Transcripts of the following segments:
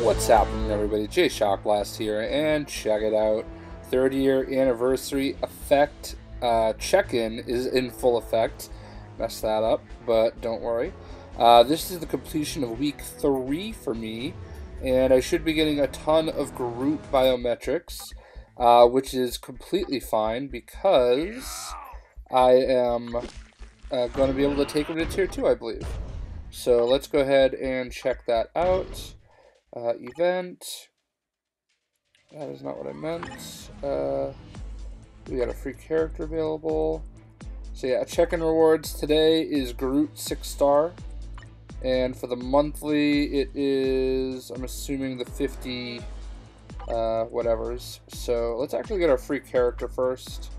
What's happening, everybody? JayShockblast here, and check it out. 3rd-year anniversary effect check-in is in full effect. Messed that up, but don't worry. This is the completion of week 3 for me, and I should be getting a ton of Groot biometrics, which is completely fine because I am going to be able to take him to tier 2, I believe. So let's go ahead and check that out. Event. That is not what I meant. We got a free character available. So yeah, check-in rewards today is Groot 6-star. And for the monthly, it is, I'm assuming, the 50 whatevers. So let's actually get our free character first.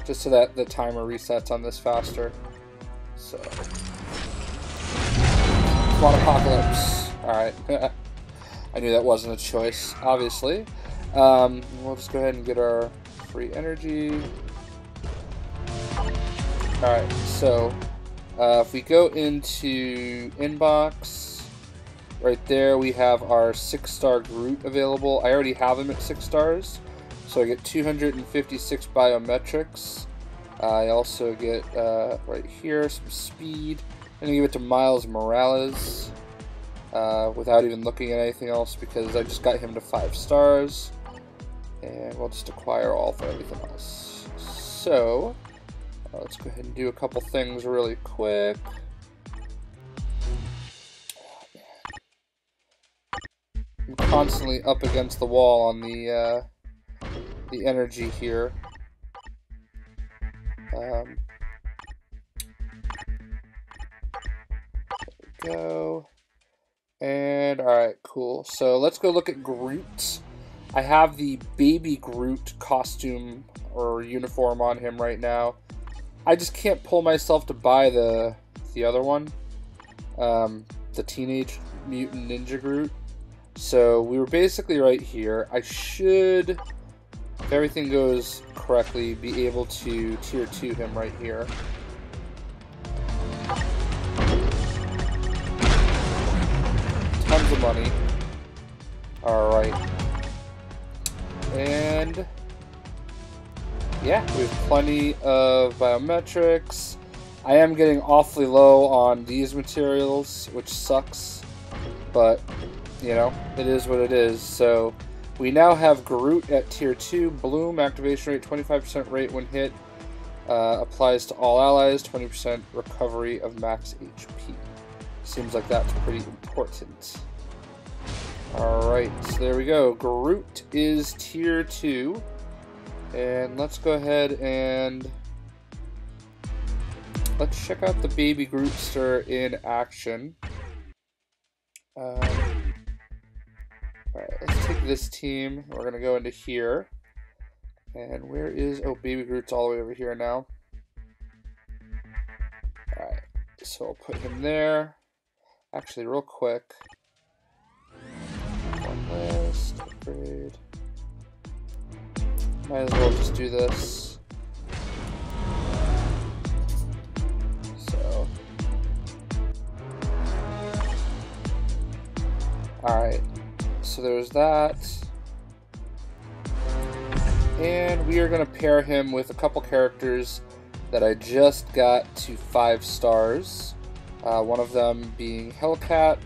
Just so that the timer resets on this faster. So. Come on, Apocalypse. Alright. I knew that wasn't a choice, obviously. We'll just go ahead and get our free energy. Alright, so if we go into inbox, right there we have our 6-star Groot available. I already have him at 6 stars, so I get 256 biometrics. I also get, right here, some speed. I'm going to give it to Miles Morales without even looking at anything else because I just got him to 5 stars. And we'll just acquire all for everything else. So, let's go ahead and do a couple things really quick. I'm constantly up against the wall on the energy here. Go. And alright, cool. So let's go look at Groot. I have the baby Groot costume or uniform on him right now. I just can't pull myself to buy the other one. The Teenage Mutant Ninja Groot. So we were basically right here. I should, if everything goes correctly, be able to tier 2 him right here. Tons of money. Alright. And yeah, we have plenty of biometrics. I am getting awfully low on these materials, which sucks. But, you know, it is what it is. So we now have Groot at tier 2. Bloom, activation rate, 25% rate when hit. Applies to all allies, 20% recovery of max HP. Seems like that's pretty important. Alright, so there we go. Groot is tier 2. And let's go ahead and let's check out the baby Grootster in action. Alright, let's take this team. We're going to go into here. And where is... Oh, baby Groot's all the way over here now. Alright, so I'll put him there. Actually, real quick. One list, upgrade. Might as well just do this. So. Alright, so there's that. And we are going to pair him with a couple characters that I just got to 5 stars. One of them being Hellcat,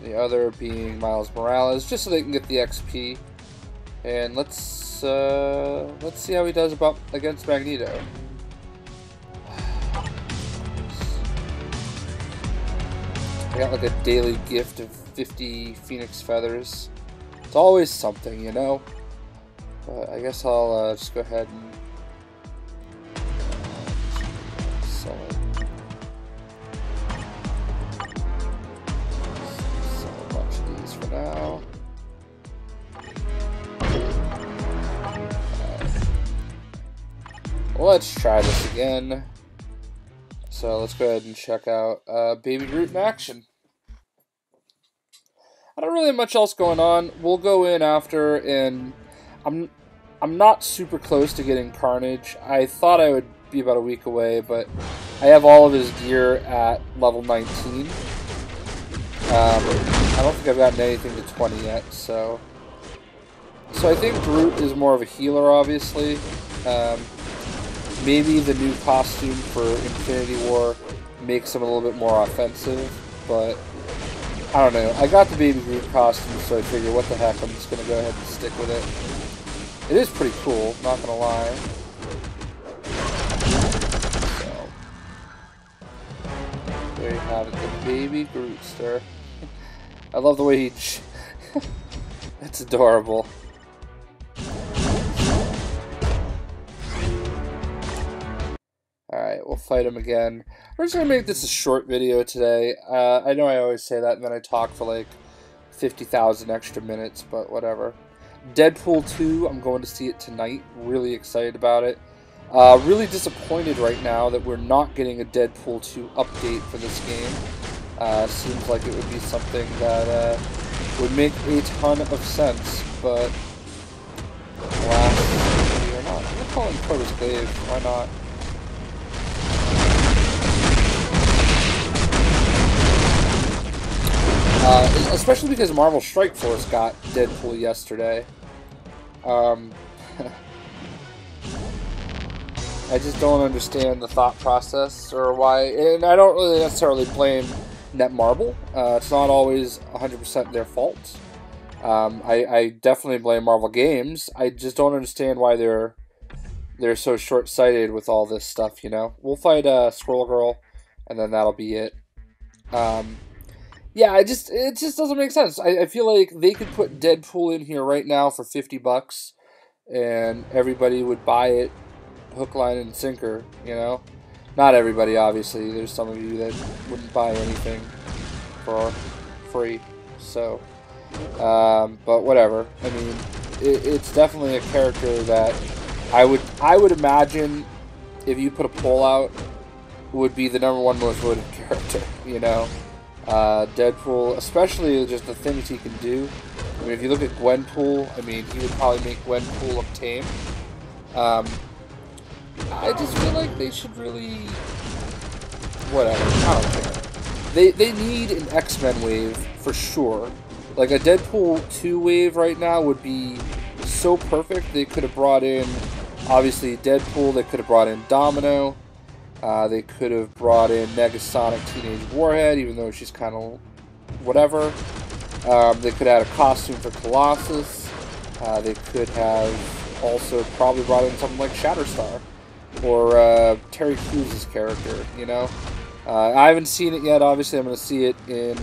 the other being Miles Morales, just so they can get the XP. And let's see how he does against Magneto. I got like a daily gift of 50 Phoenix feathers. It's always something, you know. But I guess I'll just go ahead and sell it. Now. Let's try this again. So let's go ahead and check out Baby Groot in action. I don't really have much else going on. We'll go in after, and I'm not super close to getting Carnage. I thought I would be about a week away, but I have all of his gear at level 19. I don't think I've gotten anything to 20 yet, so I think Groot is more of a healer, obviously. Maybe the new costume for Infinity War makes him a little bit more offensive, but I don't know. I got the Baby Groot costume, so I figure, what the heck, I'm just going to go ahead and stick with it. It is pretty cool, not going to lie. So, there you have it, the Baby Grootster. I love the way he... That's adorable. Alright, we'll fight him again. We're just going to make this a short video today. I know I always say that, and then I talk for like 50,000 extra minutes, but whatever. Deadpool 2, I'm going to see it tonight. Really excited about it. Really disappointed right now that we're not getting a Deadpool 2 update for this game. Seems like it would be something that would make a ton of sense, but alas, we are not. I'm going to call him Proto's Glaive. Why not? Especially because Marvel Strike Force got Deadpool yesterday. I just don't understand the thought process or why, and I don't really necessarily blame Netmarble. It's not always 100% their fault. I definitely blame Marvel Games. I just don't understand why they're so short-sighted with all this stuff, you know? We'll fight Squirrel Girl, and then that'll be it. Yeah, it just doesn't make sense. I feel like they could put Deadpool in here right now for $50, and everybody would buy it hook, line, and sinker, you know? Not everybody, obviously. There's some of you that wouldn't buy anything for free, so... but whatever. I mean, it's definitely a character that I would imagine, if you put a poll out, would be the #1 most voted character, you know? Deadpool, especially just the things he can do. I mean, if you look at Gwenpool, I mean, he would probably make Gwenpool look tame. I just feel like they should really... Whatever, I don't care. They need an X-Men wave, for sure. Like, a Deadpool 2 wave right now would be so perfect. They could have brought in, obviously, Deadpool. They could have brought in Domino. They could have brought in Negasonic Teenage Warhead, even though she's kind of whatever. They could have had a costume for Colossus. They could have also probably brought in something like Shatterstar. Or Terry Crews's character, you know? I haven't seen it yet. Obviously, I'm going to see it in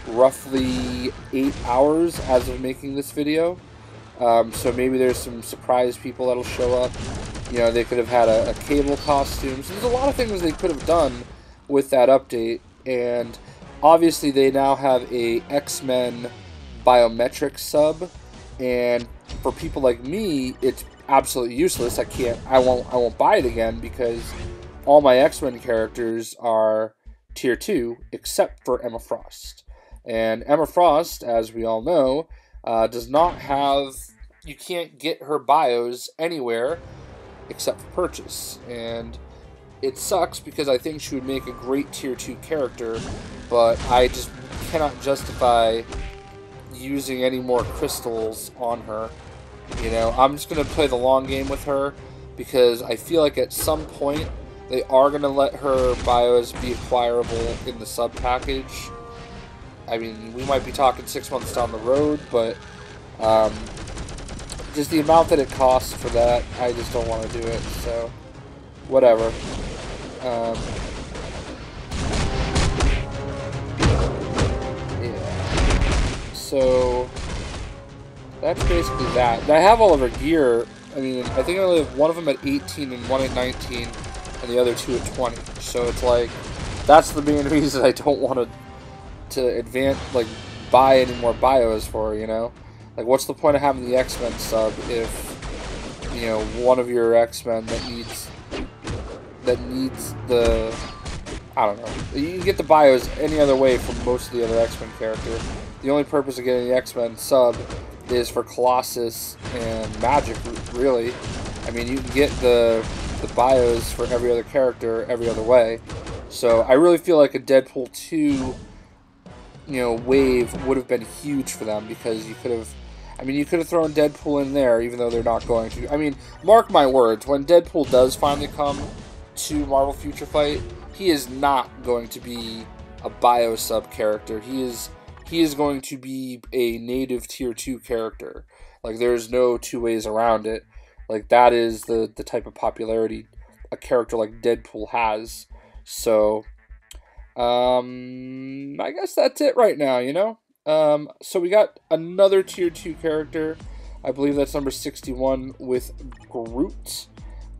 roughly 8 hours as of making this video. So maybe there's some surprise people that'll show up. You know, they could have had a Cable costume. So there's a lot of things they could have done with that update. And obviously they now have a X-Men biometrics sub. And for people like me, it's absolutely useless. I won't buy it again because all my X-Men characters are tier 2 except for Emma Frost. And Emma Frost, as we all know, does not have... You can't get her bios anywhere except for purchase. And it sucks because I think she would make a great tier 2 character, but I just cannot justify using any more crystals on her. You know, I'm just going to play the long game with her because I feel like at some point they are going to let her bios be acquirable in the sub package. I mean, we might be talking 6 months down the road, but just the amount that it costs for that, I just don't want to do it, so whatever. Yeah. So that's basically that. And I have all of her gear. I mean, I think I only have one of them at 18 and one at 19, and the other two at 20. So it's like, that's the main reason I don't want to advance, like, buy any more bios for her, you know? Like, what's the point of having the X-Men sub if, you know, one of your X-Men that needs the, I don't know. You can get the bios any other way from most of the other X-Men characters. The only purpose of getting the X-Men sub is for Colossus and Magic, really. I mean, you can get the bios for every other character every other way. So I really feel like a Deadpool 2 wave would have been huge for them, because you could have, I mean, you could have thrown Deadpool in there, even though they're not going to. I mean, mark my words, when Deadpool does finally come to Marvel Future Fight, he is not going to be a bio sub character. He is going to be a native tier 2 character. Like, there's no two ways around it. Like, that is the type of popularity a character like Deadpool has. So, I guess that's it right now, So we got another tier 2 character. I believe that's number 61 with Groot.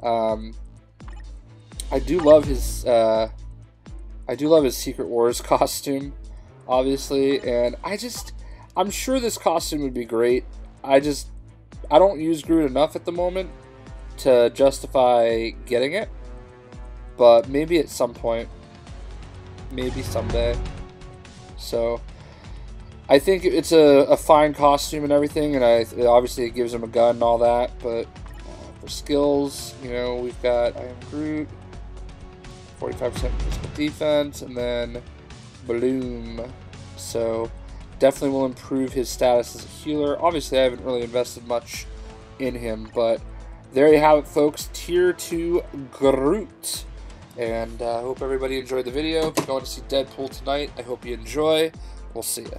I do love his Secret Wars costume, obviously, and I'm sure this costume would be great. I don't use Groot enough at the moment to justify getting it, but maybe at some point, maybe someday. So I think it's a fine costume and everything, and obviously it gives him a gun and all that, but for skills, we've got I am Groot, 45% physical defense, and then Bloom. So definitely will improve his status as a healer. Obviously, I haven't really invested much in him, but there you have it, folks. Tier 2 Groot. And I hope everybody enjoyed the video. If you're going to see Deadpool tonight, I hope you enjoy. We'll see ya.